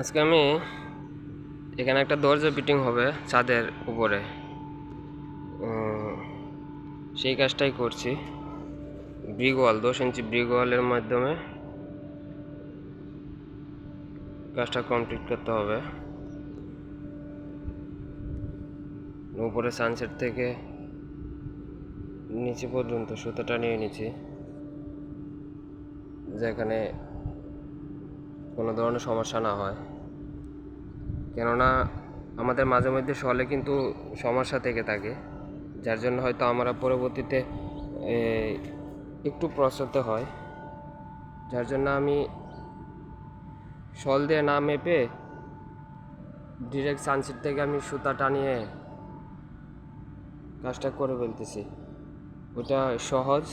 আজকে আমি এখানে একটা দরজা ফিটিং হবে ছাদের উপরে, সেই কাজটাই করছি। ব্রিক ওয়াল 10 ইঞ্চি ব্রিক ওয়ালের মাধ্যমে কাজটা কমপ্লিট করতে হবে। উপরে সানসেট থেকে নিচে পর্যন্ত সুতাটা নিয়ে নিচ্ছি, যেখানে কোনো ধরনের সমস্যা না হয়। কেননা আমাদের মাঝে মধ্যে শলে কিন্তু সমস্যা থেকে থাকে, যার জন্য হয়তো আমরা পরবর্তীতে একটু প্রসরতে হয়। যার জন্য আমি শল দিয়ে না মেপে ডিরেক্ট সানসেট থেকে আমি সুতা টানিয়ে কাজটা করে ফেলতেছি। ওটা সহজ।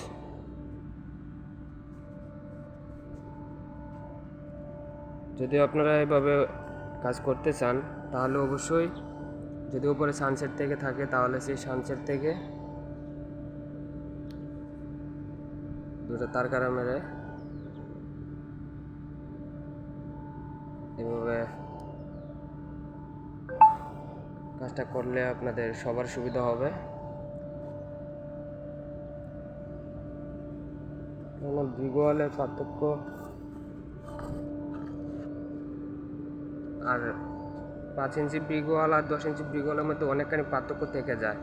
যদি আপনারা এভাবে কাজ করতে চান তাহলে অবশ্যই, যদি উপরে সানসেট থেকে থাকে তাহলে সেই সানসেট থেকে দুটো তার কারা মেরে এভাবে কাজটা করলে আপনাদের সবার সুবিধা হবে। ব্রিক ওয়ালের পার্থক্য আর 5 ইঞ্চি ব্রিক ওয়াল আর 10 ইঞ্চি ব্রিক ওয়ালের মধ্যে অনেকখানি পার্থক্য থেকে যায়,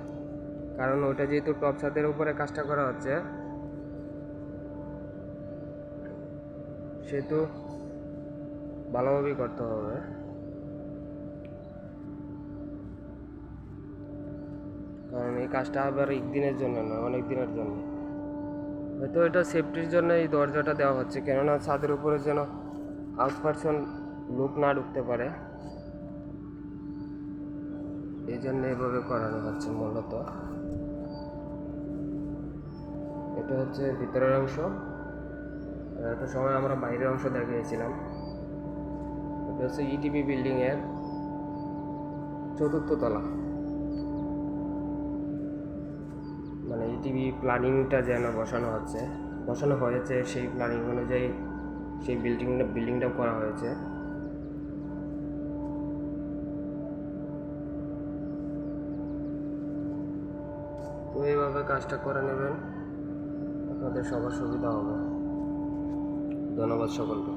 কারণ ওইটা যেহেতু টপ ছাদের উপরে কাজটা করা হচ্ছে, সেহেতু ভালোভাবেই করতে হবে। কারণ এই কাজটা আবার একদিনের জন্য নয়, অনেক দিনের জন্য। হয়তো এটা সেফটির জন্য এই দরজাটা দেওয়া হচ্ছে, কেননা ছাদের উপরে যেন আউট পার্সন লোক না ঢুকতে পারে, এই জন্য এভাবে করানো হচ্ছে মূলত। এটা হচ্ছে ভিতরের অংশ, একটা সময় আমরা বাইরের অংশ দেখিয়েছিলাম। এটা হচ্ছে ইটিপি বিল্ডিংয়ের 4র্থ তলা, মানে ইটিপি প্ল্যানিংটা যেন বসানো হয়েছে সেই প্ল্যানিং অনুযায়ী সেই বিল্ডিংটা করা হয়েছে। তো এইভাবে কাজটা করে নেবেন, আপনাদের সবার সুবিধা হবে। ধন্যবাদ সকলকে।